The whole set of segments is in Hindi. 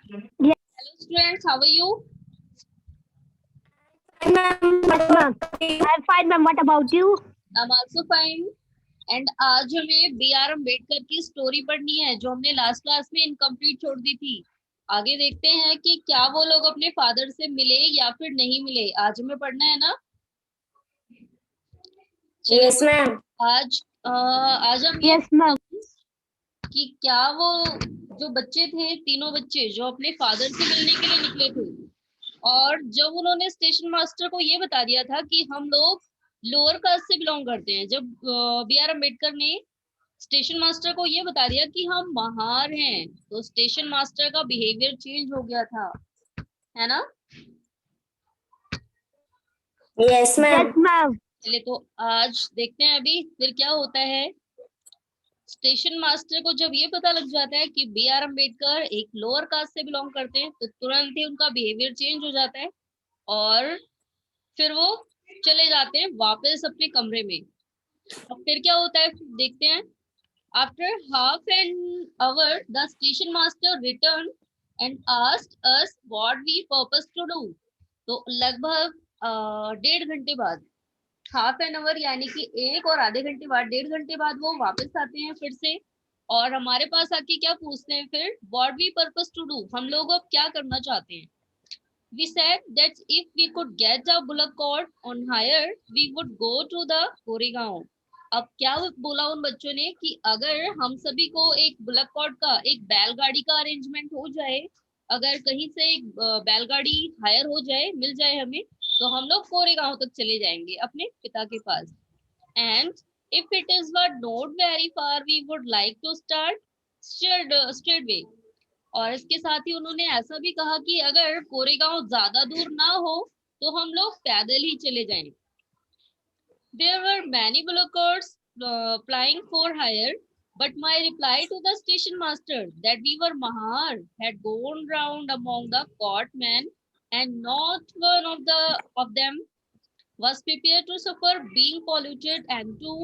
Yes, Hello students, how are you? ma'am. I'm fine, ma'am. What about you? I'm also fine. And आज हमें बी आर अम्बेडकर की स्टोरी पढ़नी है जो हमने लास्ट क्लास में इनकम्प्लीट छोड़ दी थी। आगे देखते हैं कि क्या वो लोग अपने फादर से मिले या फिर नहीं मिले। आज हमें पढ़ना है ना। चलो यस मैम। आज हम ये Yes, ma'am. कि क्या वो जो बच्चे थे, तीनों बच्चे जो अपने फादर से मिलने के लिए निकले थे, और जब उन्होंने स्टेशन मास्टर को ये बता दिया था कि हम लोग लोअर कास्ट से बिलोंग करते हैं, जब बी आर अम्बेडकर ने स्टेशन मास्टर को ये बता दिया कि हम महार हैं, तो स्टेशन मास्टर का बिहेवियर चेंज हो गया था, है ना। Yes ma'am. Yes, ma'am. चलिए तो आज देखते हैं अभी फिर क्या होता है। स्टेशन मास्टर को जब ये पता लग जाता है कि बी आर अम्बेडकर एक लोअर कास्ट से बिलोंग करते हैं, तो तुरंत ही उनका बिहेवियर चेंज हो जाता है और फिर वो चले जाते हैं वापस अपने कमरे में। अब फिर क्या होता है देखते हैं। After half an hour the station master return and asked us what we purpose to do. तो लगभग 1.5 घंटे बाद, हाफ एन आवर यानी कि 1 और आधे घंटे बाद, 1.5 घंटे बाद वो वापस आते हैं फिर से, और हमारे पास आके क्या पूछते हैं फिर, what we purpose to do, हम लोग अब क्या करना चाहते हैं। We said that if we could get the bullock cart on hire, we would go to the Goregaon. अब क्या बोला उन बच्चों ने कि अगर हम सभी को एक बुलक कॉर्ट का, एक बैलगाड़ी का अरेंजमेंट हो जाए, अगर कहीं से एक बैलगाड़ी हायर हो जाए, मिल जाए हमें, तो हम लोग कोरेगांव तक चले जाएंगे अपने पिता के पास। And if it is not very far we would like to start straightaway. और इसके साथ ही उन्होंने ऐसा भी कहा कि अगर कोरेगांव ज्यादा दूर ना हो तो हम लोग पैदल ही चले जाएं। There were many bullockers plying for hire, but my reply to the station master that we were Mahar had gone round among the cartmen, and not one of them was prepared to suffer being polluted and to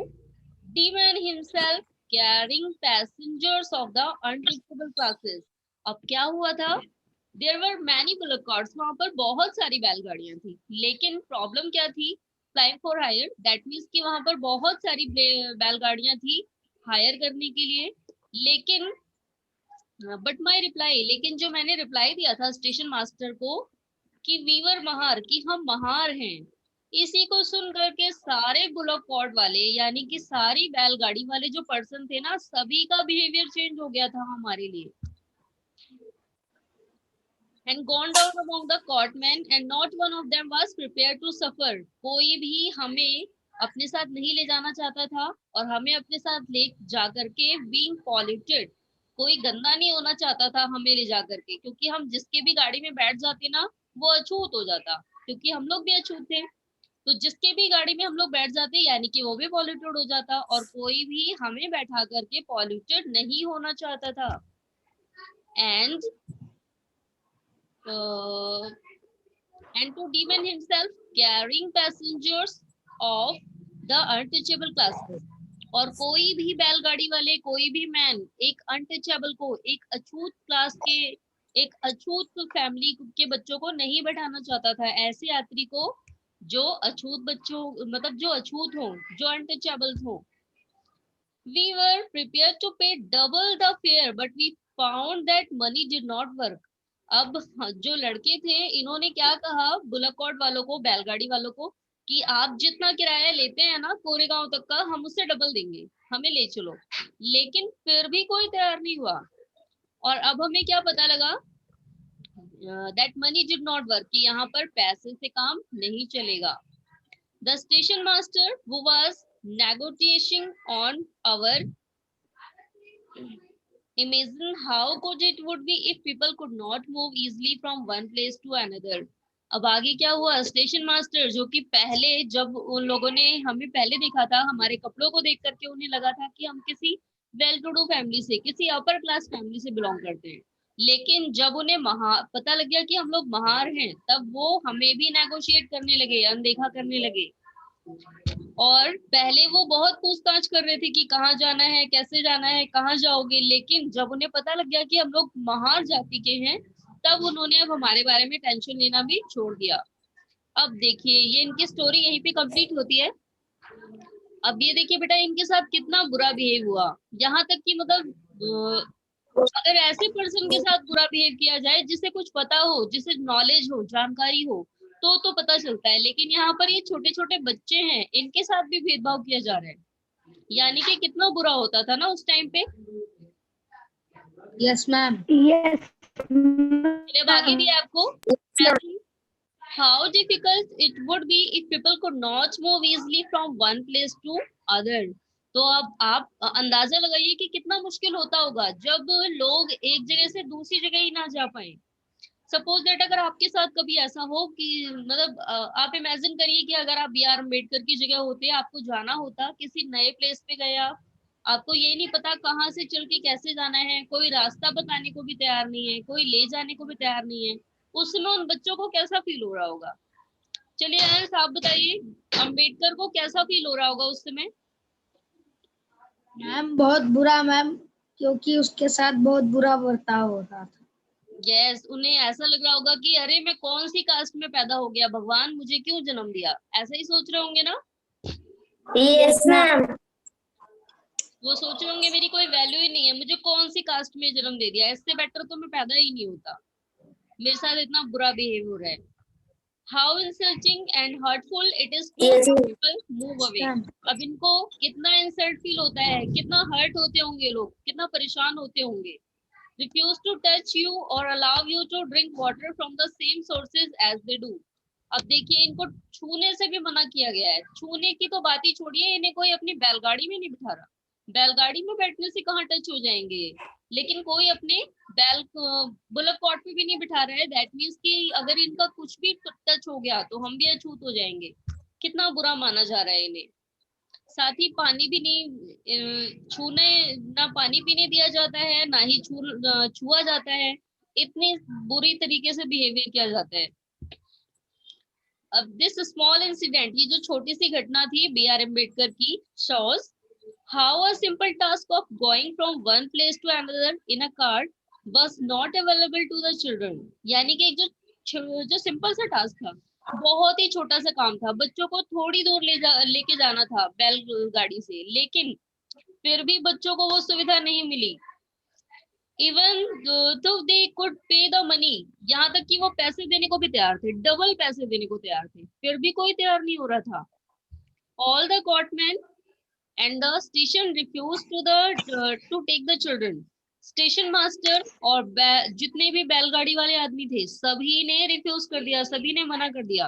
demon himself carrying passengers of the untouchable classes. अब क्या हुआ था, there were many bullock carts, वहां पर बहुत सारी बैलगाड़ियां थी, लेकिन प्रॉब्लम क्या थी, flying for hire, that means कि वहां पर बहुत सारी बैलगाड़ियां थी हायर करने के लिए। लेकिन बट माई रिप्लाई, लेकिन जो मैंने रिप्लाई दिया था स्टेशन मास्टर को कि वीवर महार, कि हम महार हैं, इसी को सुन करके सारे बुलक कॉर्ट वाले यानी कि सारी बैलगाड़ी वाले जो पर्सन थे ना, सभी का बिहेवियर चेंज हो गया था हमारे लिए। And gone down among the courtmen and not one of them was prepared to suffer। कोई भी हमें अपने साथ नहीं ले जाना चाहता था, और हमें अपने साथ ले जा करके being polluted, कोई गंदा नहीं होना चाहता था हमें ले जा करके, क्योंकि हम जिसके भी गाड़ी में बैठ जाते ना वो अछूत हो जाता, क्योंकि हम लोग भी अछूत थे। तो जिसके भी गाड़ी में हम लोग बैठ जाते यानी कि वो भी पॉल्यूटेड हो जाता, और कोई भी हमें बैठा करके पॉल्यूटेड नहीं होना चाहता था। And and to demon himself carrying passengers of the untouchable classes। और कोई भी बैलगाड़ी वाले, कोई भी मैन एक अनटचेबल को, एक अछूत क्लास के, एक अछूत फैमिली के बच्चों को नहीं बैठाना चाहता था, ऐसे यात्री को जो अछूत बच्चों, मतलब जो अछूत हो, जो अनटचेबल हो। We were prepared to pay double the fare, but we found that money did not work। अब जो लड़के थे इन्होंने क्या कहा बुलकॉट वालों को, बैलगाड़ी वालों को, कि आप जितना किराया लेते हैं ना कोरेगांव तक का, हम उससे डबल देंगे, हमें ले चलो। लेकिन फिर भी कोई तैयार नहीं हुआ, और अब हमें क्या पता लगा, that money did not work, कि यहाँ पर पैसे से काम नहीं चलेगा। The station master who was negotiating on our, imagine how good it would be if people could not move easily from one place to another। अब आगे क्या हुआ, स्टेशन मास्टर जो कि पहले जब उन लोगों ने हमें पहले देखा था, हमारे कपड़ों को देख करके उन्हें लगा था कि हम किसी वेल टू डू फैमिली से, किसी अपर क्लास फैमिली से बिलोंग करते हैं, लेकिन जब उन्हें पता लग गया कि हम लोग महार हैं, तब वो हमें भी नेगोशिएट करने लगे, अनदेखा करने लगे। और पहले वो बहुत पूछताछ कर रहे थे कि कहाँ जाना है, कैसे जाना है, कहाँ जाओगे, लेकिन जब उन्हें पता लग गया कि हम लोग महार जाति के हैं, तब उन्होंने अब हमारे बारे में टेंशन लेना भी छोड़ दिया। अब देखिए ये इनकी स्टोरी यहीं पे कंप्लीट होती है। अब ये देखिए बेटा इनके साथ कितना बुरा बिहेव हुआ, यहाँ तक कि मतलब अगर ऐसे पर्सन के साथ बुरा बिहेव किया जाए जिसे कुछ पता हो, जिसे नॉलेज हो, जानकारी हो, तो पता चलता है, लेकिन यहाँ पर ये छोटे छोटे बच्चे हैं, इनके साथ भी भेदभाव किया जा रहा है। यानी कि कितना बुरा होता था ना उस टाइम पे। Yes ma'am. Yes, मैंने अब आगे दिया आपको। How difficult it would be if people could not move easily from one place to other। तो अब आप अंदाजा लगाइए कि कितना मुश्किल होता होगा जब लोग एक जगह से दूसरी जगह ही ना जा पाए। सपोज दैट अगर आपके साथ कभी ऐसा हो कि मतलब आप इमेजिन करिए कि अगर आप B.R. अम्बेडकर की जगह होते, आपको जाना होता, किसी नए प्लेस पे गए आपको ये नहीं पता कहाँ से चल के कैसे जाना है, कोई रास्ता बताने को भी तैयार नहीं है, कोई ले जाने को भी तैयार नहीं है, उस समय उन बच्चों को कैसा फील हो रहा होगा? चलिए अनस आप बताइए, अम्बेडकर को कैसा फील हो रहा होगा उस समय? मैम बहुत बुरा मैम, क्योंकि उसके साथ बहुत बुरा बर्ताव हो रहा था। यस, उन्हें ऐसा लग रहा होगा कि अरे मैं कौन सी कास्ट में पैदा हो गया, भगवान मुझे क्यों जन्म दिया, ऐसा ही सोच रहे होंगे ना? Yes, ma'am. वो सोच रहे होंगे मेरी कोई वैल्यू ही नहीं है, मुझे कौन सी कास्ट में जन्म दे दिया, इससे बेटर तो मैं पैदा ही नहीं होता, मेरे साथ इतना बुरा बिहेव हो रहा है। How insulting and hurtful it is to Yes, people move away. अब इनको कितना इंसल्ट फील होता है, कितना हर्ट होते होंगे लोग, कितना परेशान होते होंगे। रिफ्यूज टू टच यू और allow you to drink water from the same sources as they do. अब देखिए इनको छूने से भी मना किया गया है। छूने की तो बात ही छोड़िए, इन्हें कोई अपनी बैलगाड़ी में नहीं बिठा रहा, बैलगाड़ी में बैठने से कहाँ टच हो जाएंगे, लेकिन कोई अपने बैल बुलक कॉर्ट पे भी नहीं बिठा रहा है। दैट मीन्स कि अगर इनका कुछ भी टच हो गया तो हम भी अछूत हो जाएंगे। कितना बुरा माना जा रहा है इन्हें। साथ ही पानी भी नहीं छूने, ना पानी पीने दिया जाता है, ना ही छुआ जाता है, इतनी बुरी तरीके से बिहेवियर किया जाता है। अब दिस स्मॉल इंसिडेंट, ये जो छोटी सी घटना थी B.R. अम्बेडकर की, shows how a simple task of going from one place to another in a cart was not available to the children। यानी कि एक जो सिंपल सा टास्क था, बहुत ही छोटा सा काम था, बच्चों को थोड़ी दूर लेके जाना था बैलगाड़ी से, लेकिन फिर भी बच्चों को वो सुविधा नहीं मिली। इवन तो दे कुड पे द मनी, यहाँ तक कि वो पैसे देने को भी तैयार थे, डबल पैसे देने को तैयार थे, फिर भी कोई तैयार नहीं हो रहा था। All the coachmen and the station refuse to take the children. Station master और जितने भी बैलगाड़ी वाले आदमी थे सभी ने रिफ्यूज कर दिया, सभी ने मना कर दिया।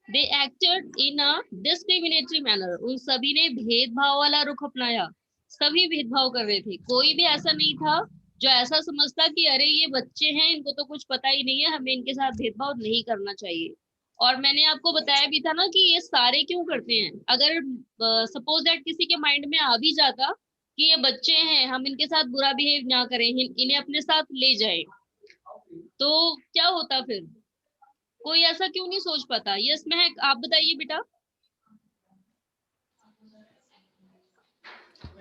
दे acted in a discriminatory manner, उन सभी ने भेदभाव वाला रुख अपनाया। सभी भेदभाव कर रहे थे, कोई भी ऐसा नहीं था जो ऐसा समझता कि अरे ये बच्चे हैं, इनको तो कुछ पता ही नहीं है, हमें इनके साथ भेदभाव नहीं करना चाहिए। और मैंने आपको बताया भी था ना कि ये सारे क्यों करते हैं। अगर सपोज दैट किसी के माइंड में आ भी जाता कि ये बच्चे हैं, हम इनके साथ बुरा बिहेव ना करें, इन्हें अपने साथ ले जाएं, तो क्या होता फिर? कोई ऐसा क्यों नहीं सोच पाता? यस महक आप बताइए बेटा।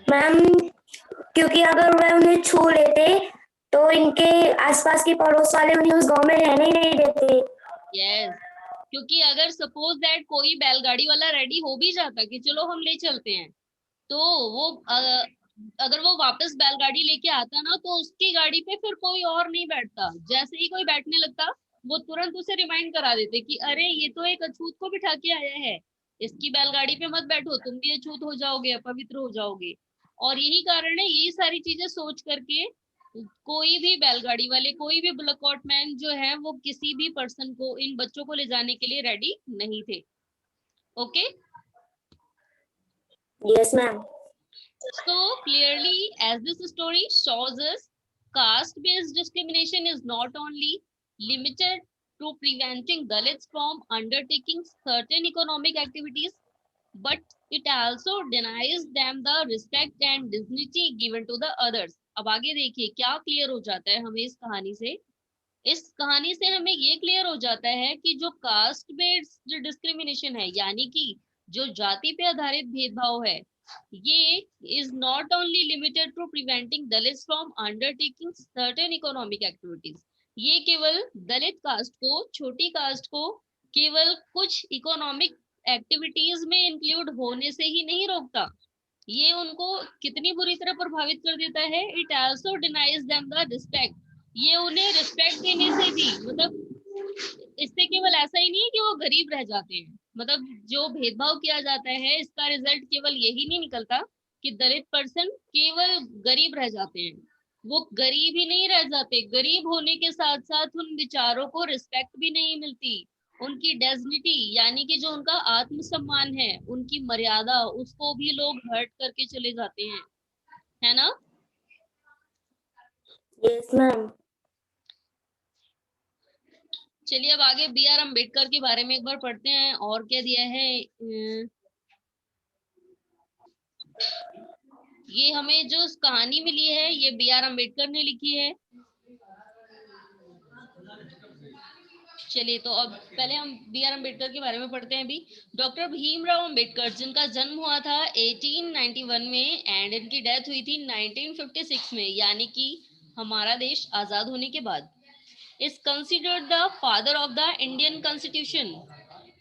मैम, क्योंकि अगर वह उन्हें छू लेते तो इनके आसपास के पड़ोस वाले उन्हें उस गांव में रहने ही नहीं देते। यस, क्योंकि अगर सपोज दैट कोई बैलगाड़ी वाला रेडी हो भी जाता कि चलो हम ले चलते हैं, तो वो अगर वो वापस बैलगाड़ी लेके आता ना, तो उसकी गाड़ी पे फिर कोई और नहीं बैठता। जैसे ही कोई बैठने लगता वो तुरंत उसे रिमाइंड करा देते कि अरे ये तो एक अछूत को बिठा के आया है, इसकी बैलगाड़ी पे मत बैठो, तुम भी अछूत हो जाओगे, अपवित्र हो जाओगे। और यही कारण है, यही सारी चीजें सोच करके कोई भी बैलगाड़ी वाले, कोई भी बुलक मैन जो है, वो किसी भी पर्सन को, इन बच्चों को ले जाने के लिए रेडी नहीं थे। Okay, Yes, ma'am. so clearly as this story shows us, caste based discrimination is not only limited to preventing Dalits from undertaking certain economic activities, but it also denies them the respect and dignity given to the others। अब आगे देखिए क्या क्लियर हो जाता है हमें इस कहानी से। इस कहानी से हमें ये क्लियर हो जाता है कि जो कास्ट बेस्ड डिस्क्रिमिनेशन है, यानी कि जो जाति पे आधारित भेदभाव है, ये is not only limited to preventing Dalits from undertaking certain economic activities. ये केवल दलित कास्ट को, छोटी कास्ट को केवल कुछ इकोनॉमिक एक्टिविटीज में इंक्लूड होने से ही नहीं रोकता, ये उनको कितनी बुरी तरह प्रभावित कर देता है। It also denies them the respect, ये उन्हें रिस्पेक्ट देने से भी, मतलब इससे केवल ऐसा ही नहीं है कि वो गरीब रह जाते हैं, मतलब जो भेदभाव किया जाता है इसका रिजल्ट केवल यही नहीं निकलता कि दलित पर्सन केवल गरीब रह जाते हैं, वो गरीब ही नहीं रह जाते, गरीब होने के साथ साथ उन विचारों को रिस्पेक्ट भी नहीं मिलती, उनकी डेजिग्निटी यानी कि जो उनका आत्मसम्मान है, उनकी मर्यादा, उसको भी लोग हर्ट करके चले जाते हैं, है ना। Yes ma'am. चलिए अब आगे बी आर अम्बेडकर के बारे में एक बार पढ़ते हैं और क्या दिया है। ये हमें जो कहानी मिली है ये बी आर अम्बेडकर ने लिखी है। चलिए तो अब पहले हम बी आर अम्बेडकर के बारे में पढ़ते हैं। अभी डॉक्टर भीमराव अम्बेडकर, जिनका जन्म हुआ था 1891 में एंड इनकी डेथ हुई थी 1956 में, यानी कि हमारा देश आजाद होने के बाद, is considered the father of the Indian Constitution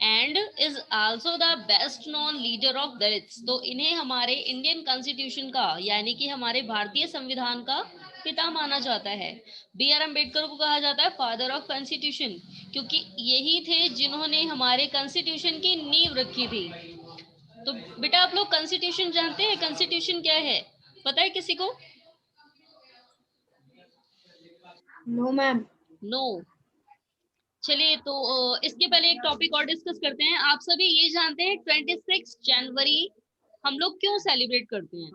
and is also the best known leader of Dalits। तो इन्हें हमारे इंडियन कॉन्स्टिट्यूशन का यानी कि हमारे भारतीय संविधान का पिता माना जाता है। बी आर अम्बेडकर को कहा जाता है फादर ऑफ कॉन्स्टिट्यूशन, क्योंकि यही थे जिन्होंने हमारे कॉन्स्टिट्यूशन की नींव रखी थी। तो बेटा आप लोग कॉन्स्टिट्यूशन जानते हैं, कॉन्स्टिट्यूशन क्या है, पता है किसी को? No ma'am. नो। चलिए तो इसके पहले एक टॉपिक और डिस्कस करते हैं। आप सभी ये जानते हैं 26 जनवरी हम लोग क्यों सेलिब्रेट करते हैं?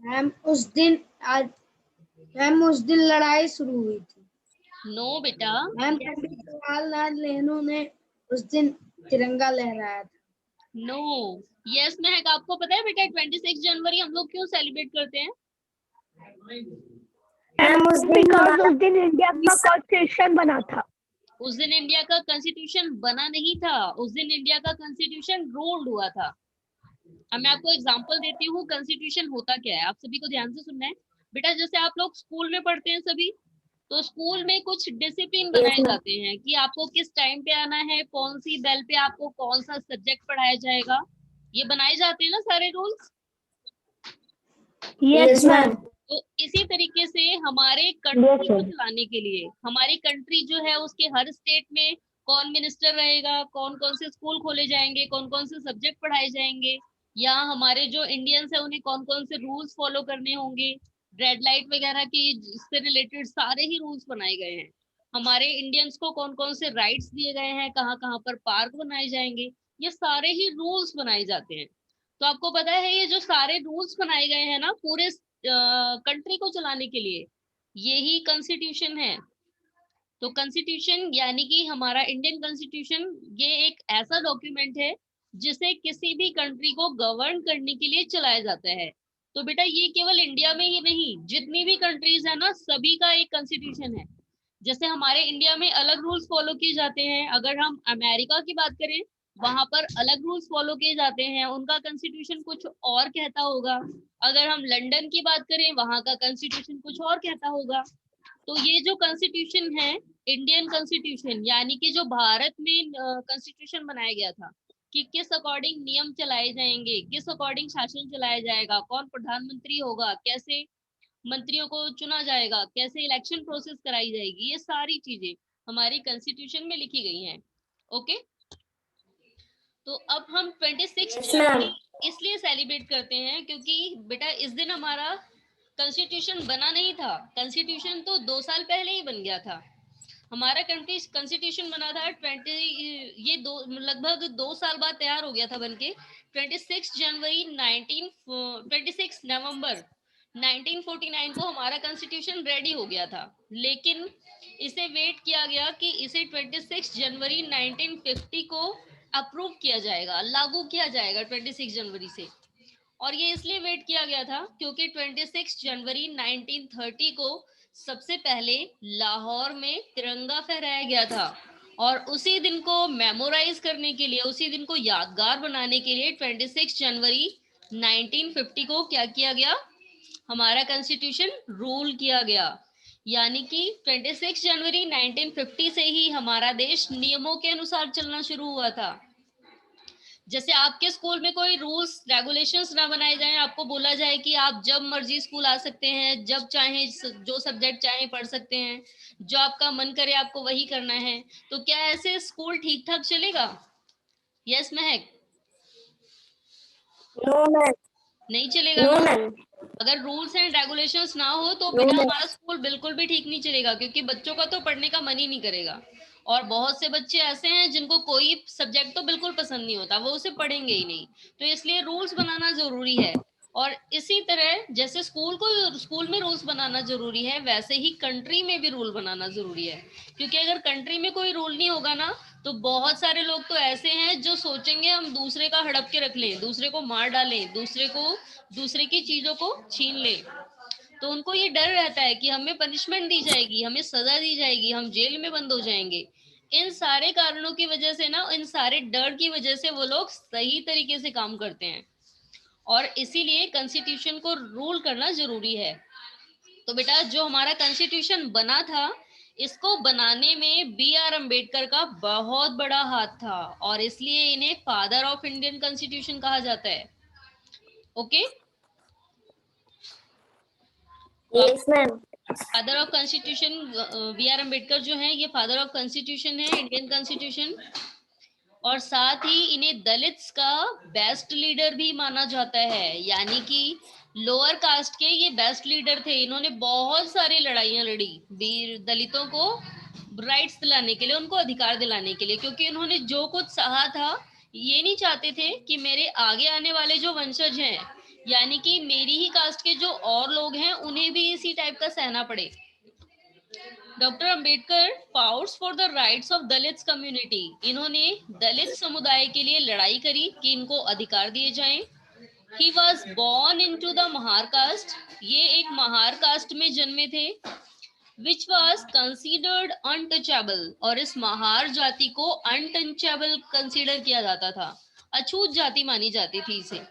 मैम उस दिन लड़ाई शुरू हुई थी। नो बेटा। मैम पंडित जवाहरलाल नेहरू ने उस दिन तिरंगा लहराया था। नो। यस महक, आपको पता है बेटा 26 जनवरी हम लोग क्यों सेलिब्रेट करते हैं? बिकॉज उस दिन इंडिया का कॉन्स्टिट्यूशन बना था। उस दिन इंडिया का कॉन्स्टिट्यूशन बना नहीं था, उस दिन इंडिया का कॉन्स्टिट्यूशन रूल्ड हुआ था। अब मैं आपको एग्जांपल देती हूँ कॉन्स्टिट्यूशन होता क्या है, आप सभी को ध्यान से सुनना है। बेटा जैसे आप लोग स्कूल में पढ़ते हैं सभी, तो स्कूल में कुछ डिसिप्लिन बनाए जाते हैं कि आपको किस टाइम पे आना है, कौन सी बेल पे आपको कौन सा सब्जेक्ट पढ़ाया जाएगा, ये बनाए जाते हैं ना सारे रूल्स। Yes ma'am. तो इसी तरीके से हमारे कंट्री को चलाने के लिए, हमारी कंट्री जो है उसके हर स्टेट में कौन मिनिस्टर रहेगा, कौन कौन से स्कूल खोले जाएंगे, कौन कौन से सब्जेक्ट पढ़ाए जाएंगे, या हमारे जो इंडियंस है उन्हें कौन कौन से रूल्स फॉलो करने होंगे, रेड लाइट वगैरह की से रिलेटेड सारे ही रूल्स बनाए गए हैं। हमारे इंडियंस को कौन कौन से राइट्स दिए गए हैं, कहाँ कहाँ पर पार्क बनाए जाएंगे, ये सारे ही रूल्स बनाए जाते हैं। तो आपको पता है ये जो सारे रूल्स बनाए गए हैं ना पूरे कंट्री को चलाने के लिए, यही कॉन्स्टिट्यूशन है। तो कॉन्स्टिट्यूशन यानी कि हमारा इंडियन कॉन्स्टिट्यूशन ये एक ऐसा डॉक्यूमेंट है जिसे किसी भी कंट्री को गवर्न करने के लिए चलाया जाता है। तो बेटा ये केवल इंडिया में ही नहीं, जितनी भी कंट्रीज है ना सभी का एक कॉन्स्टिट्यूशन है। जैसे हमारे इंडिया में अलग रूल्स फॉलो किए जाते हैं, अगर हम अमेरिका की बात करें वहां पर अलग रूल्स फॉलो किए जाते हैं, उनका कॉन्स्टिट्यूशन कुछ और कहता होगा। अगर हम लंदन की बात करें वहां का कॉन्स्टिट्यूशन कुछ और कहता होगा। तो ये जो कॉन्स्टिट्यूशन है इंडियन कॉन्स्टिट्यूशन यानी कि जो भारत में कॉन्स्टिट्यूशन बनाया गया था कि किस अकॉर्डिंग नियम चलाए जाएंगे, किस अकॉर्डिंग शासन चलाया जाएगा, कौन प्रधानमंत्री होगा, कैसे मंत्रियों को चुना जाएगा, कैसे इलेक्शन प्रोसेस कराई जाएगी, ये सारी चीजें हमारी कॉन्स्टिट्यूशन में लिखी गई हैं। ओके, तो अब हम 26 जनवरी इसलिए सेलिब्रेट करते हैं क्योंकि बेटा इस दिन हमारा कॉन्स्टिट्यूशन बना नहीं था, कॉन्स्टिट्यूशन तो 2 साल पहले ही बन गया था। हमारा कंट्री कॉन्स्टिट्यूशन बना था लगभग 2 साल बाद तैयार हो गया था बनके। 26 नवंबर 1949 को हमारा कॉन्स्टिट्यूशन रेडी हो गया था, लेकिन इसे वेट किया गया कि इसे 26 जनवरी 1950 को अप्रूव किया जाएगा, लागू किया जाएगा 26 जनवरी से। और ये इसलिए वेट किया गया था क्योंकि 26 जनवरी 1930 को सबसे पहले लाहौर में तिरंगा फहराया गया था, और उसी दिन को मेमोराइज करने के लिए, उसी दिन को यादगार बनाने के लिए 26 जनवरी 1950 को क्या किया गया, हमारा कॉन्स्टिट्यूशन रूल किया गया। यानी कि 26 जनवरी 1950 से ही हमारा देश नियमों के अनुसार चलना शुरू हुआ था। जैसे आपके स्कूल में कोई रूल्स रेगुलेशंस ना बनाए जाएं, आपको बोला जाए कि आप जब मर्जी स्कूल आ सकते हैं, जब चाहे जो सब्जेक्ट चाहे पढ़ सकते हैं, जो आपका मन करे आपको वही करना है, तो क्या ऐसे स्कूल ठीक ठाक चलेगा? यस महक? No ma'am. नहीं चलेगा नो ना। मैम। अगर रूल्स एंड रेगुलेशंस ना हो तो नो बेटा मैम। हमारा स्कूल बिल्कुल भी ठीक नहीं चलेगा, क्योंकि बच्चों का तो पढ़ने का मन ही नहीं करेगा। और बहुत से बच्चे ऐसे हैं जिनको कोई सब्जेक्ट तो बिल्कुल पसंद नहीं होता, वो उसे पढ़ेंगे ही नहीं। तो इसलिए रूल्स बनाना जरूरी है। और इसी तरह जैसे स्कूल में रूल्स बनाना जरूरी है, वैसे ही कंट्री में भी रूल बनाना जरूरी है। क्योंकि अगर कंट्री में कोई रूल नहीं होगा ना, तो बहुत सारे लोग तो ऐसे हैं जो सोचेंगे हम दूसरे का हड़प के रख लें, दूसरे को मार डालें, दूसरे की चीजों को छीन लें। तो उनको ये डर रहता है कि हमें पनिशमेंट दी जाएगी, हमें सजा दी जाएगी, हम जेल में बंद हो जाएंगे। इन सारे कारणों की वजह से ना, इन सारे डर की वजह से वो लोग सही तरीके से काम करते हैं। और इसीलिए कॉन्स्टिट्यूशन को रूल करना जरूरी है। तो बेटा जो हमारा कॉन्स्टिट्यूशन बना था, इसको बनाने में बी आर अम्बेडकर का बहुत बड़ा हाथ था, और इसलिए इन्हें फादर ऑफ इंडियन कॉन्स्टिट्यूशन कहा जाता है। ओके। तो आप yes ma'am. Father of constitution B R Ambedkar जो है, ये फादर ऑफ कॉन्स्टिट्यूशन है, इंडियन कॉन्स्टिट्यूशन। और साथ ही इन्हें दलित्स का बेस्ट लीडर भी माना जाता है। यानी कि लोअर कास्ट के ये बेस्ट लीडर थे। इन्होंने बहुत सारी लड़ाइयां लड़ी वीर दलितों को राइट्स दिलाने के लिए, उनको अधिकार दिलाने के लिए। क्योंकि उन्होंने जो कुछ सहा था, ये नहीं चाहते थे कि मेरे आगे आने वाले जो वंशज हैं, यानी कि मेरी ही कास्ट के जो और लोग हैं, उन्हें भी इसी टाइप का सहना पड़े। Doctor Ambedkar fought for the rights of Dalit community. इन्होंने दलित समुदाय के लिए लड़ाई करी कि इनको अधिकार दिए जाएं। He was born into the Mahar caste. ये एक महार कास्ट में जन्मे थे, विच वॉज कंसिडर्ड अनटचेबल। और इस महार जाति को अनटचेबल कंसिडर किया जाता था, अछूत जाति मानी जाती थी इसे।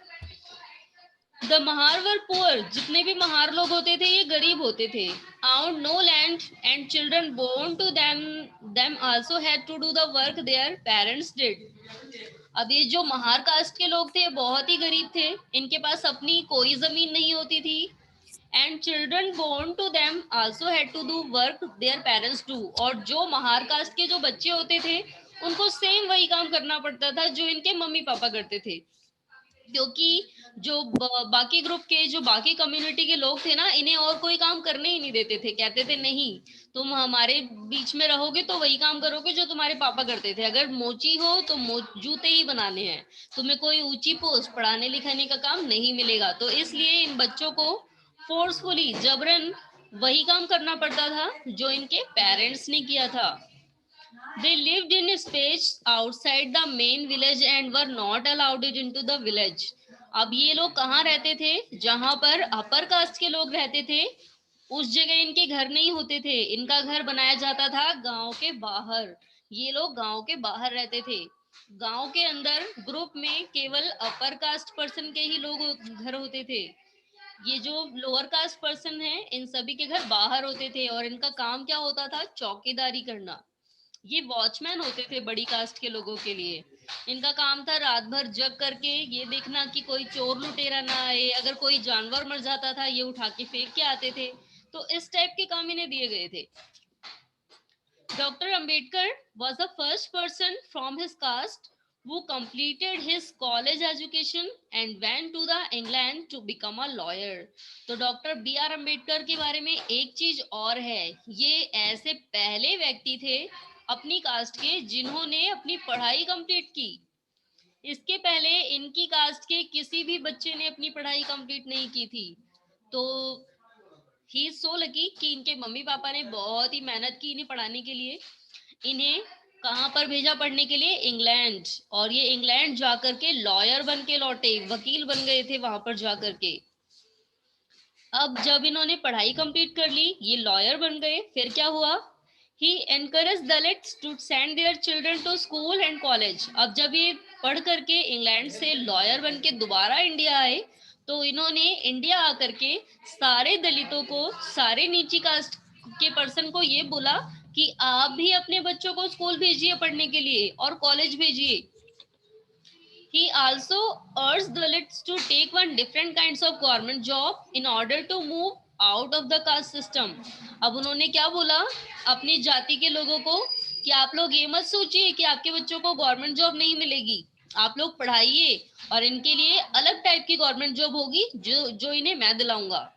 The Mahar were poor. जितने भी महार लोग होते थे ये गरीब होते थे। Out no land and children born to them also had to do the work their parents did. अब ये जो महार कास्ट के लोग थे बहुत ही गरीब थे, इनके पास अपनी कोई जमीन नहीं होती थी। And children born to them also had to do work their parents do. और जो महार कास्ट के जो बच्चे होते थे, उनको सेम वही काम करना पड़ता था जो इनके मम्मी पापा करते थे। क्योंकि जो बाकी ग्रुप के, जो बाकी कम्युनिटी के लोग थे ना, इन्हें और कोई काम करने ही नहीं देते थे। कहते थे नहीं, तुम हमारे बीच में रहोगे तो वही काम करोगे जो तुम्हारे पापा करते थे। अगर मोची हो तो जूते ही बनाने हैं, तुम्हें कोई ऊंची पोस्ट पढ़ाने लिखाने का काम नहीं मिलेगा। तो इसलिए इन बच्चों को फोर्सफुली, जबरन वही काम करना पड़ता था जो इनके पेरेंट्स ने किया था। They lived in a space outside the main village and were not allowed into the village. अब ये लोग कहाँ रहते थे? जहां पर अपर कास्ट के लोग रहते थे, उस जगह इनके घर नहीं होते थे। इनका घर बनाया जाता था गांव के बाहर। ये लोग गांव के बाहर रहते थे। गांव के अंदर ग्रुप में केवल अपर कास्ट पर्सन के ही लोग घर होते थे। ये जो लोअर कास्ट पर्सन है, इन सभी के घर बाहर होते थे। और इनका काम क्या होता था? चौकीदारी करना। ये वॉचमैन होते थे बड़ी कास्ट के लोगों के लिए। इनका काम था रात भर जग करके ये देखना कि कोई चोर लुटेरा ना आए। अगर कोई जानवर मर जाता था, ये उठा के फेंक के आते थे। तो इस टाइप के काम इन्हें दिए गए थे। Doctor Ambedkar was the first person from his caste who completed his college education and went to the England to become a lawyer. तो डॉक्टर बी आर अम्बेडकर के बारे में एक चीज और है, ये ऐसे पहले व्यक्ति थे अपनी कास्ट के जिन्होंने अपनी पढ़ाई कंप्लीट की। इसके पहले इनकी कास्ट के किसी भी बच्चे ने अपनी पढ़ाई कंप्लीट नहीं की थी। तो ही इज सो लकी कि इनके मम्मी पापा ने बहुत ही मेहनत की इन्हें पढ़ाने के लिए। इन्हें कहाँ पर भेजा पढ़ने के लिए? इंग्लैंड। और ये इंग्लैंड जाकर के लॉयर बन के लौटे, वकील बन गए थे वहां पर जाकर के। अब जब इन्होंने पढ़ाई कंप्लीट कर ली, ये लॉयर बन गए, फिर क्या हुआ? He encourage Dalits to send their children to school and college. अब जब ये पढ़ करके इंग्लैंड से लॉयर बन के दोबारा इंडिया आए, तो इन्होंने इंडिया आकर के सारे दलितों को, सारे नीची कास्ट के पर्सन को ये बोला कि आप भी अपने बच्चों को स्कूल भेजिए पढ़ने के लिए और कॉलेज भेजिए. He also urged Dalits to take one different kinds of government job in order to move out of the caste system. अब उन्होंने क्या बोला अपनी जाति के लोगों को कि आप लोग ये मत सोचिए कि आपके बच्चों को गवर्नमेंट जॉब नहीं मिलेगी, आप लोग पढ़ाइए और इनके लिए अलग टाइप की गवर्नमेंट जॉब होगी जो इन्हें मैं दिलाऊंगा.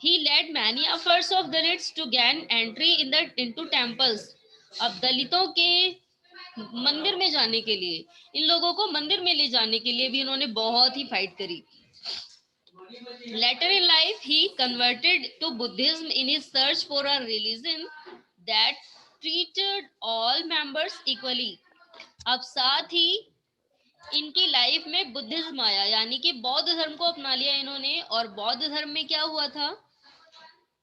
He led many efforts of Dalits to gain entry into temples. अब दलितों के मंदिर में जाने के लिए, इन लोगों को मंदिर में ले जाने के लिए भी इन्होंने बहुत ही फाइट करी. Later in life, he converted to Buddhism in his search for a religion that treated all members equally. अब साथ ही इनकी लाइफ में बुद्धिज्म आया, यानी कि बौद्ध धर्म को अपना लिया इन्होंने. और बौद्ध धर्म में क्या हुआ था,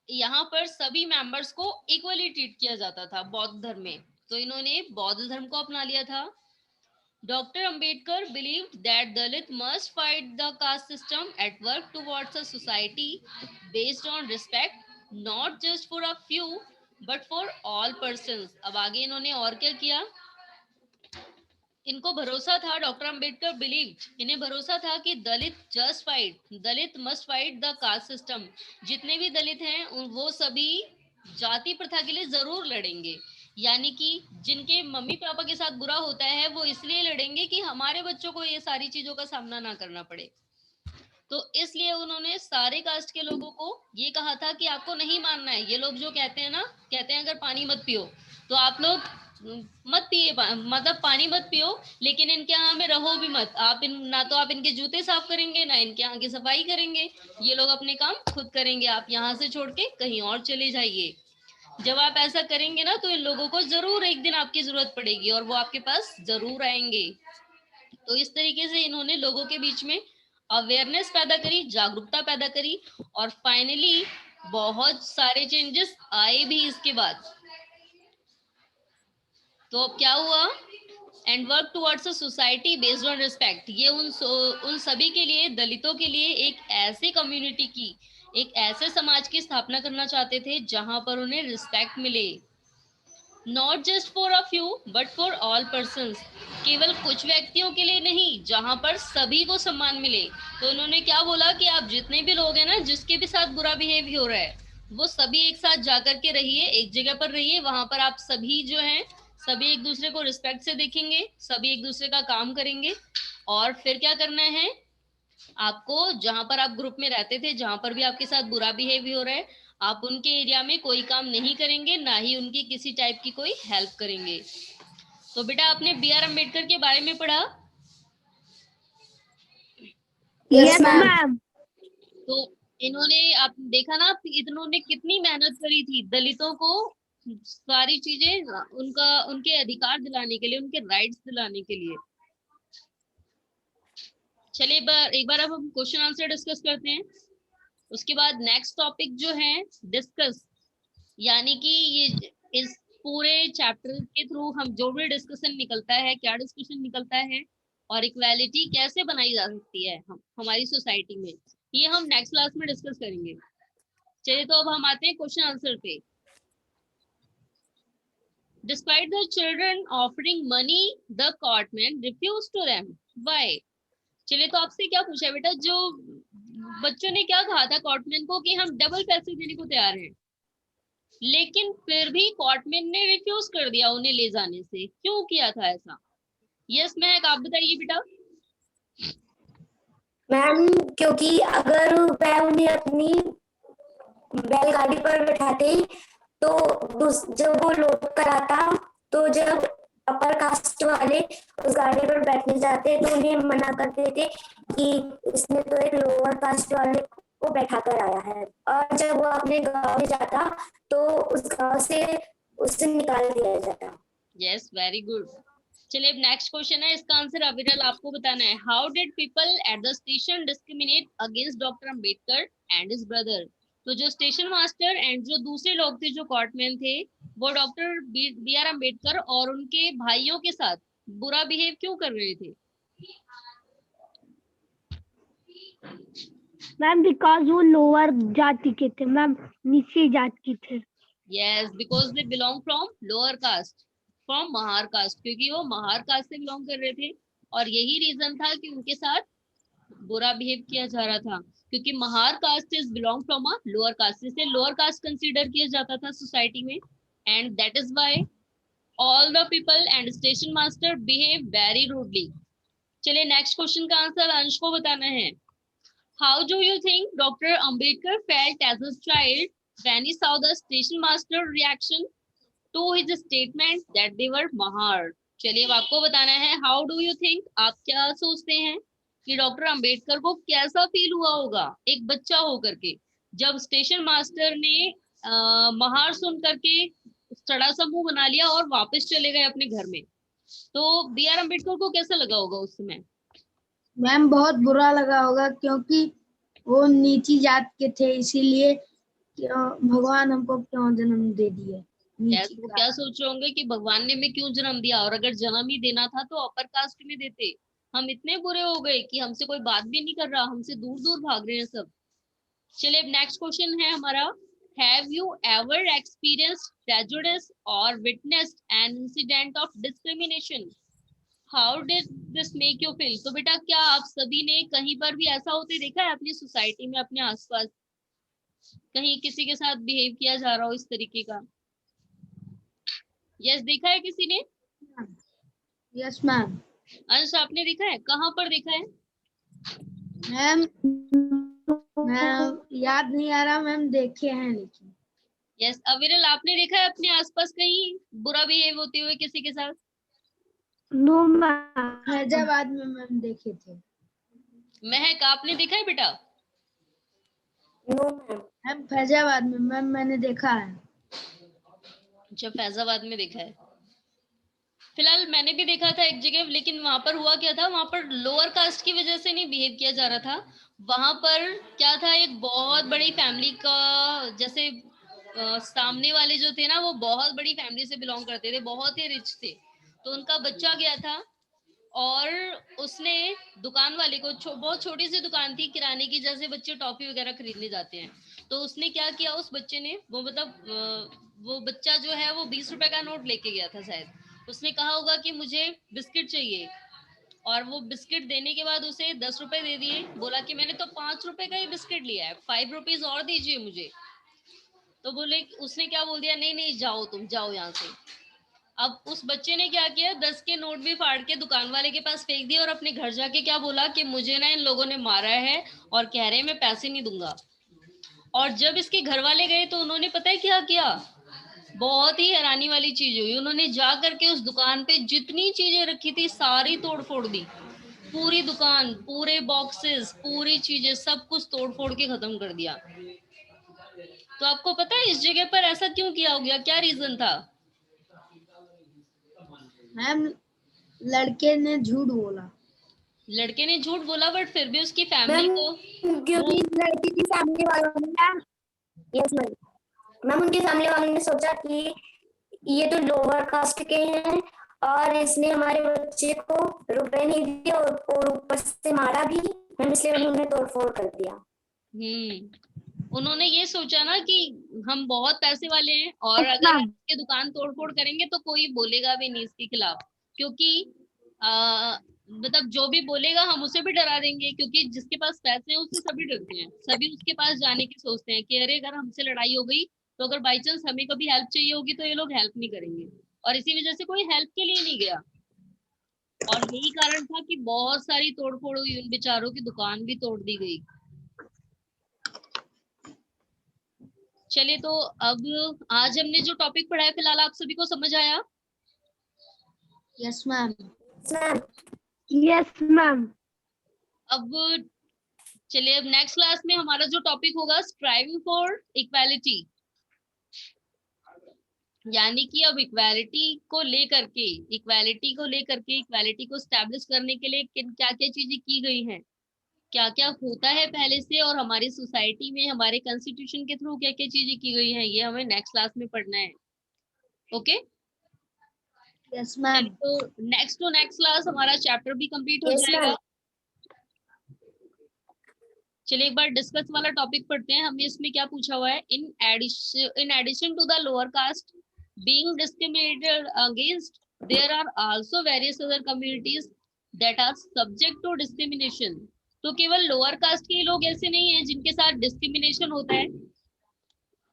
यहाँ पर सभी मेंबर्स को इक्वली ट्रीट किया जाता था बौद्ध धर्म में, तो इन्होंने बौद्ध धर्म को अपना लिया था. Doctor Ambedkar believed that Dalit must fight the caste system at work towards a society based on respect not just for a few but for all persons. अब आगे इन्होंने और क्या किया, इनको भरोसा था, डॉक्टर अंबेडकर बिलीव, इन्हें भरोसा था कि Dalit must fight the caste system. जितने भी दलित हैं वो सभी जाति प्रथा के लिए जरूर लड़ेंगे, यानी कि जिनके मम्मी पापा के साथ बुरा होता है वो इसलिए लड़ेंगे कि हमारे बच्चों को ये सारी चीजों का सामना ना करना पड़े. तो इसलिए उन्होंने सारे कास्ट के लोगों को ये कहा था कि आपको नहीं मानना है. ये लोग जो कहते हैं अगर पानी मत पियो तो आप लोग मत पिए, मतलब पानी मत पियो, लेकिन इनके यहाँ में रहो भी मत. ना तो आप इनके जूते साफ करेंगे ना इनके यहाँ की सफाई करेंगे, ये लोग अपने काम खुद करेंगे, आप यहाँ से छोड़ के कहीं और चले जाइए. जब आप ऐसा करेंगे ना तो इन लोगों को जरूर एक दिन आपकी जरूरत पड़ेगी और वो आपके पास जरूर आएंगे. तो इस तरीके से इन्होंने लोगों के बीच में अवेयरनेस पैदा करी, जागरूकता पैदा करी और फाइनली बहुत सारे चेंजेस आए भी इसके बाद. तो अब क्या हुआ, and work towards a society based on respect. ये उन सभी के लिए, दलितों के लिए एक ऐसे कम्युनिटी की, एक ऐसे समाज की स्थापना करना चाहते थे जहां पर उन्हें रिस्पेक्ट मिले. Not just for a few but for all persons. केवल कुछ व्यक्तियों के लिए नहीं, जहां पर सभी को सम्मान मिले. तो उन्होंने क्या बोला कि आप जितने भी लोग हैं ना, जिसके भी साथ बुरा बिहेव हो रहा है, वो सभी एक साथ जाकर के रहिए, एक जगह पर रहिए, वहां पर आप सभी जो हैं सभी एक दूसरे को रिस्पेक्ट से देखेंगे, सभी एक दूसरे का काम करेंगे. और फिर क्या करना है आपको, जहां पर आप ग्रुप में रहते थे, जहां पर भी आपके साथ बुरा बिहेव हो रहा है, आप उनके एरिया में कोई काम नहीं करेंगे, ना ही उनकी किसी टाइप की कोई हेल्प करेंगे. तो बेटा आपने बी आर अम्बेडकर के बारे में पढ़ा. Yes ma'am. मैम. तो इन्होंने, आप देखा ना, इन्होंने कितनी मेहनत करी थी दलितों को सारी चीजें, उनके अधिकार दिलाने के लिए, उनके राइट्स दिलाने के लिए. चलिए एक बार अब हम क्वेश्चन आंसर डिस्कस करते हैं. उसके बाद नेक्स्ट टॉपिक जो है डिस्कस, यानी कि ये इस पूरे चैप्टर के थ्रू हम जो भी डिस्कशन निकलता है, क्या डिस्कशन निकलता है और इक्वालिटी कैसे बनाई जा सकती है हमारी सोसाइटी में, ये हम नेक्स्ट क्लास में डिस्कस करेंगे. चलिए तो अब हम आते हैं क्वेश्चन आंसर पे. Despite the children offering money, the courtmen refused to them. Why? चलिए तो आपसे क्या पूछा है बेटा, जो बच्चों ने क्या कहा था कोर्टमैन को कि हम डबल पैसे देने को तैयार हैं, लेकिन फिर भी कोर्टमैन ने रिफ्यूज कर दिया उन्हें ले जाने से. क्यों किया था ऐसा? यस महक, आप बताइए बेटा. मैम क्योंकि अगर वह उन्हें अपनी बैलगाड़ी पर बैठाते तो जब वो लोड कराता, तो जब अपर कास्ट वाले उस गाड़ी पर बैठने जाते तो उन्हें मना करते थे कि इसने तो एक लोअर कास्ट वाले को बैठा कर आया है. और जब वो अपने गांव में जाता तो उस गांव से उसे निकाल दिया जाता. Yes, very good. चलिए नेक्स्ट क्वेश्चन है, इसका आंसर अविरल आपको बताना है. How did people at the station discriminate against doctor Ambedkar and his brother. तो जो स्टेशन मास्टर एंड जो दूसरे लोग थे, जो कोर्टमैन थे, वो डॉक्टर बी आर अम्बेडकर और उनके भाइयों के साथ बुरा बिहेव क्यों कर रहे थे? मैम बिकॉज वो लोअर जाति के थे मैम, नीचे जात की थे। Yes, because they belong from lower caste, from Mahar caste, क्योंकि वो महार कास्ट से बिलोंग कर रहे थे और यही रीजन था कि उनके साथ बुरा बिहेव किया जा रहा था, क्योंकि Mahar caste is belong from a lower caste, इसे लोअर कास्ट कंसीडर किया जाता था सोसाइटी में, and that is why all the people and station master behave very rudely. चलिए नेक्स्ट क्वेश्चन का आंसर अंश को बताना है। How do you think doctor Ambedkar felt as a child when he saw the station master reaction to his statement that they were mahar? चलिए अब आपको बताना है, हाउ डू यू थिंक, आप क्या सोचते हैं कि डॉक्टर अंबेडकर को कैसा फील हुआ होगा एक बच्चा होकर के, जब स्टेशन मास्टर ने महार सुन करके सड़ा सा मुंह बना लिया और वापस चले गए अपने घर में, तो बी आर अम्बेडकर को कैसा लगा होगा उस समय? मैम बहुत बुरा लगा होगा, क्योंकि वो नीची जात के थे, इसीलिए भगवान हमको क्यों जन्म दे दिए। वो क्या सोच रहे होंगे कि भगवान ने हमें क्यों जन्म दिया, और अगर जन्म ही देना था तो अपर कास्ट में देते। हम इतने बुरे हो गए कि हमसे कोई बात भी नहीं कर रहा, हमसे दूर दूर भाग रहे हैं सब। चलिए नेक्स्ट क्वेश्चन है हमारा, have you ever experienced prejudice और witnessed an incident of discrimination? How did this make you feel? तो बेटा क्या आप सभी ने कहीं पर भी ऐसा होते देखा है अपनी सोसाइटी में, अपने आसपास कहीं किसी के साथ बिहेव किया जा रहा हो इस तरीके का? यस, देखा है किसी ने? Yes ma'am. अंश आपने देखा है, कहाँ पर देखा है? मैम मैम याद नहीं आ रहा मैम, देखे हैं लेकिन। यस, अविरल आपने देखा है अपने आसपास कहीं बुरा बिहेव होते हुए किसी के साथ? No ma'am. फैजाबाद में मैम देखे थे। महक आपने देखा है बेटा? No ma'am. मैम फैजाबाद में मैम मैंने देखा है। अच्छा, फैजाबाद में देखा है। फिलहाल मैंने भी देखा था एक जगह, लेकिन वहां पर हुआ क्या था, वहां पर लोअर कास्ट की वजह से नहीं बिहेव किया जा रहा था। वहां पर क्या था, एक बहुत बड़ी फैमिली का, जैसे सामने वाले जो थे ना वो बहुत बड़ी फैमिली से बिलोंग करते थे, बहुत ही रिच थे, तो उनका बच्चा गया था और उसने दुकान वाले को बहुत छोटी सी दुकान थी किराने की, जैसे बच्चे टॉफी वगैरह खरीदने जाते हैं, तो उसने क्या किया, उस बच्चे ने वो मतलब वो बच्चा जो है वो 20 रुपए का नोट लेके गया था शायद, उसने कहा होगा कि मुझे बिस्किट चाहिए, और वो बिस्किट देने के बाद उसे 10 रुपए दे दिए, बोला कि मैंने तो 5 रुपए का ही बिस्किट लिया है, 5 रुपीज और दीजिए मुझे। तो बोले, उसने क्या बोल दिया, नहीं नहीं जाओ तुम जाओ यहाँ से। अब उस बच्चे ने क्या किया, 10 के नोट भी फाड़ के दुकान वाले के पास फेंक दिए और अपने घर जाके क्या बोला कि मुझे ना इन लोगों ने मारा है और कह रहे हैं मैं पैसे नहीं दूंगा। और जब इसके घर वाले गए तो उन्होंने पता है क्या किया, बहुत ही हैरानी वाली चीज हुई, उन्होंने जा करके उस दुकान पे जितनी चीजें रखी थी सारी तोड़ फोड़ दी, पूरी दुकान, पूरे बॉक्सेस, पूरी चीजें, सब कुछ तोड़ फोड़ के खत्म कर दिया। तो आपको पता है इस जगह पर ऐसा क्यों किया हो गया, क्या रीजन था? मैम लड़के ने झूठ बोला। लड़के ने झूठ बोला, बट फिर भी उसकी फैमिली को, क्योंकि लड़की की फैमिली वालों ने, यस मैम, मैम उनके फैमिली वालों ने सोचा कि ये तो लोअर कास्ट के हैं और इसने हमारे बच्चे को रुपए नहीं दिए और ऊपर से मारा भी, मैम इसलिए उन्होंने तोड़फोड़ कर दिया। उन्होंने ये सोचा ना कि हम बहुत पैसे वाले हैं और अगर हम इसके दुकान तोड़फोड़ करेंगे तो कोई बोलेगा भी नहीं इसके खिलाफ, क्योंकि मतलब जो भी बोलेगा हम उसे भी डरा देंगे, क्योंकि जिसके पास पैसे हैं उससे सभी डरते हैं, सभी उसके पास जाने की सोचते हैं कि अरे अगर हमसे लड़ाई हो गई तो अगर बाई चांस हमें कभी हेल्प चाहिए होगी तो ये लोग हेल्प नहीं करेंगे, और इसी वजह से कोई हेल्प के लिए नहीं गया। और यही कारण था कि बहुत सारी तोड़फोड़ हुई, उन बेचारों की दुकान भी तोड़ दी गई। चलिए तो अब आज हमने जो टॉपिक पढ़ा है फिलहाल आप सभी को समझ आया? Yes ma'am. Yes ma'am. अब चलिए, अब नेक्स्ट क्लास में हमारा जो टॉपिक होगा स्ट्राइविंग फॉर इक्वालिटी, यानी कि अब इक्वालिटी को लेकर के, इक्वालिटी को स्टैब्लिश करने के लिए क्या क्या चीजें की गई हैं, क्या क्या होता है पहले से, और हमारी सोसाइटी में हमारे कॉन्स्टिट्यूशन के थ्रू क्या क्या चीजें की गई हैं, ये हमें नेक्स्ट क्लास में पढ़ना है। Okay, yes ma'am. तो नेक्स्ट टू नेक्स्ट क्लास हमारा चैप्टर भी कंप्लीट हो यस जाएगा। मैम। चलिए एक बार डिस्कस वाला टॉपिक पढ़ते हैं। हमें इसमें क्या पूछा हुआ है, in addition to the lower caste being discriminated against, there are also various other communities that are subject to discrimination. तो केवल लोअर कास्ट के लोग ऐसे नहीं है जिनके साथ डिस्क्रिमिनेशन होता है,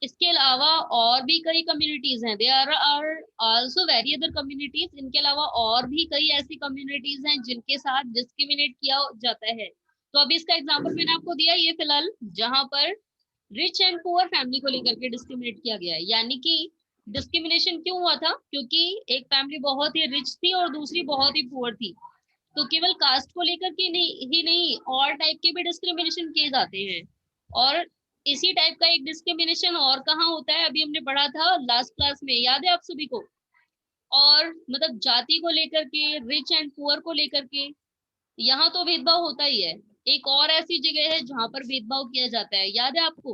इसके अलावा और भी कई कम्युनिटीज हैं। There are also very other communities, इनके अलावा और भी कई ऐसी कम्युनिटीज हैं जिनके साथ डिस्क्रिमिनेट किया जाता है। तो अभी इसका एग्जांपल मैंने आपको दिया, ये फिलहाल जहां पर रिच एंड पुअर फैमिली को लेकर के डिस्क्रिमिनेट किया गया है। यानी कि डिस्क्रिमिनेशन क्यों हुआ था, क्योंकि एक फैमिली बहुत ही रिच थी और दूसरी बहुत ही पुअर थी। तो केवल कास्ट को लेकर के नहीं और टाइप के भी डिस्क्रिमिनेशन किए जाते हैं। और इसी टाइप का एक डिस्क्रिमिनेशन और कहाँ होता है, अभी हमने पढ़ा था लास्ट क्लास में, याद है आप सभी को। और मतलब जाति को लेकर के, रिच एंड पुअर को लेकर के यहाँ तो भेदभाव होता ही है। एक और ऐसी जगह है जहां पर भेदभाव किया जाता है, याद है आपको?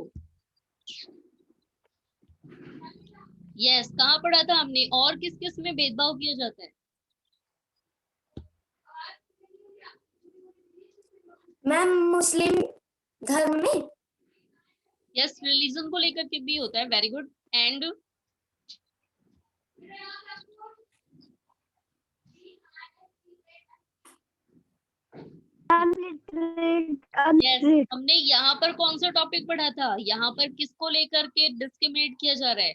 यस, कहाँ पढ़ा था हमने, और किस किस में भेदभाव किया जाता है? मैम मुस्लिम धर्म में। यस, रिलीजन को लेकर के भी होता है। Very good. एंड यस, हमने यहाँ पर कौन सा टॉपिक पढ़ा था, यहाँ पर किसको लेकर के डिस्क्रिमिनेट किया जा रहा है?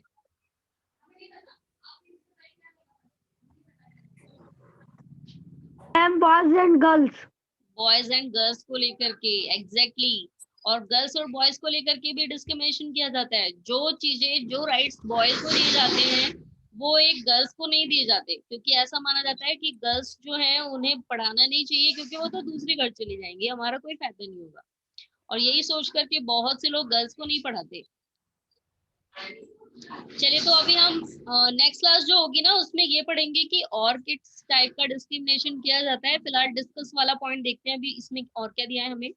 Boys and girls. Boys and girls को लेकर के, एग्जैक्टली। और गर्ल्स और बॉयज को लेकर के भी डिस्क्रिमिनेशन किया जाता है। जो चीजें, जो राइट्स बॉयज को दिए जाते हैं वो एक गर्ल्स को नहीं दिए जाते, क्योंकि ऐसा माना जाता है कि गर्ल्स जो है उन्हें पढ़ाना नहीं चाहिए, क्योंकि वो तो दूसरे घर चली जाएंगी, हमारा कोई फायदा नहीं होगा। और यही सोच करके बहुत से लोग गर्ल्स को नहीं पढ़ाते। चलिए, तो अभी हम नेक्स्ट क्लास जो होगी ना उसमें ये पढ़ेंगे कि और किस टाइप का डिस्क्रिमिनेशन किया जाता है। फिलहाल डिस्कस वाला पॉइंट देखते हैं अभी इसमें और क्या दिया है हमें।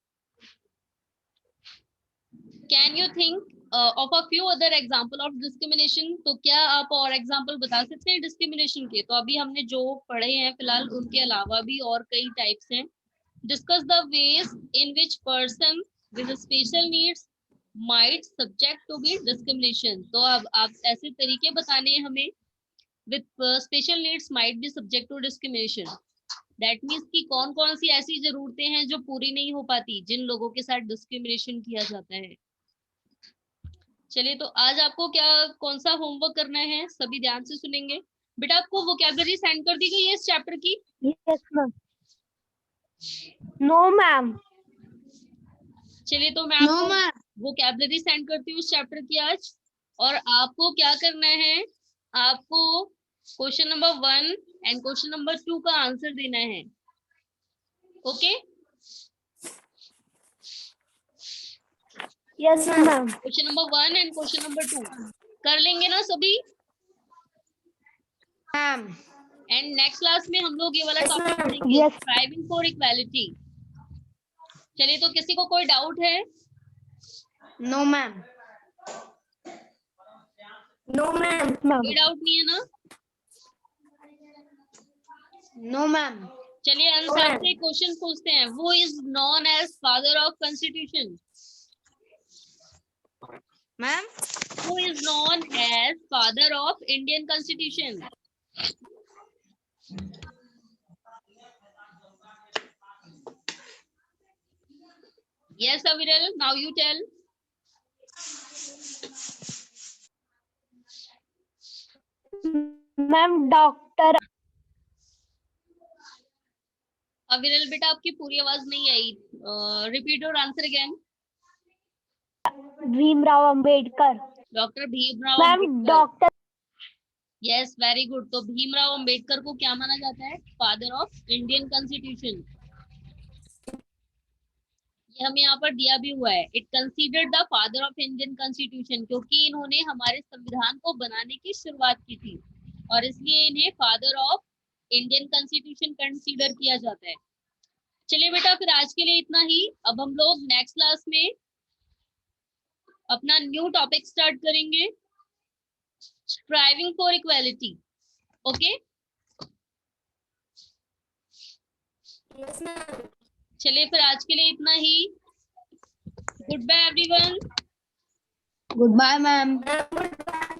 Can you think of a few other example of discrimination? तो क्या आप और एग्जांपल बता सकते हैं डिस्क्रिमिनेशन के? तो अभी हमने जो पढ़े हैं फिलहाल उनके अलावा भी और कई टाइप्स हैं। Discuss the ways in which person with special needs might subject to be discrimination। तो अब आप ऐसे तरीके बताने हैं हमें, with special needs might be subject to discrimination। that means कि कौन कौन सी ऐसी जरूरतें हैं जो पूरी नहीं हो पाती, जिन लोगों के साथ डिस्क्रिमिनेशन किया जाता है। चलिए, तो आज आपको क्या कौन सा होमवर्क करना है, सभी ध्यान से सुनेंगे। बेटा आपको वोकैबुलरी सेंड कर दी गई है इस चैप्टर की? Yes ma'am. No ma'am. चलिए, तो मैं आपको वोकैबुलरी सेंड करती हूँ इस चैप्टर की आज। और आपको क्या करना है, आपको question number 1 and question number 2 का आंसर देना है। Okay? Yes ma'am. Question number 1 and question number 2 कर लेंगे ना सभी? मैम। एंड नेक्स्ट क्लास में हम लोग ये वाला Yes, टॉपिक ma'am. पढ़ेंगे, Yes. Striving for equality. चलिए, तो किसी को कोई डाउट है? No ma'am. No ma'am. कोई डाउट नहीं है ना? No ma'am. चलिए, आंसर से क्वेश्चन पूछते हैं। Who is known as father of constitution? Ma'am. Who is known as father of Indian Constitution? Yes, Aviral, now you tell. Ma'am doctor. Aviral बेटा, आपकी पूरी आवाज नहीं आई। Repeat your answer again. Bhimrao Ambedkar. Doctor Bhimrao ma'am Ambedkar. Doctor. Yes, very good. तो भीमराव अंबेडकर को क्या माना जाता है? Father of Indian constitution. ये हमें यहाँ पर दिया भी हुआ है, it considered the father of Indian constitution, क्योंकि इन्होंने हमारे संविधान को बनाने की शुरुआत की थी और इसलिए इन्हें father of Indian constitution consider किया जाता है। चलिए बेटा, फिर आज के लिए इतना ही। अब हम लोग नेक्स्ट क्लास में अपना न्यू टॉपिक स्टार्ट करेंगे, striving for equality. Okay? Yes, ma'am. चलिए, फिर आज के लिए इतना ही। Goodbye everyone. Goodbye, ma'am. Goodbye.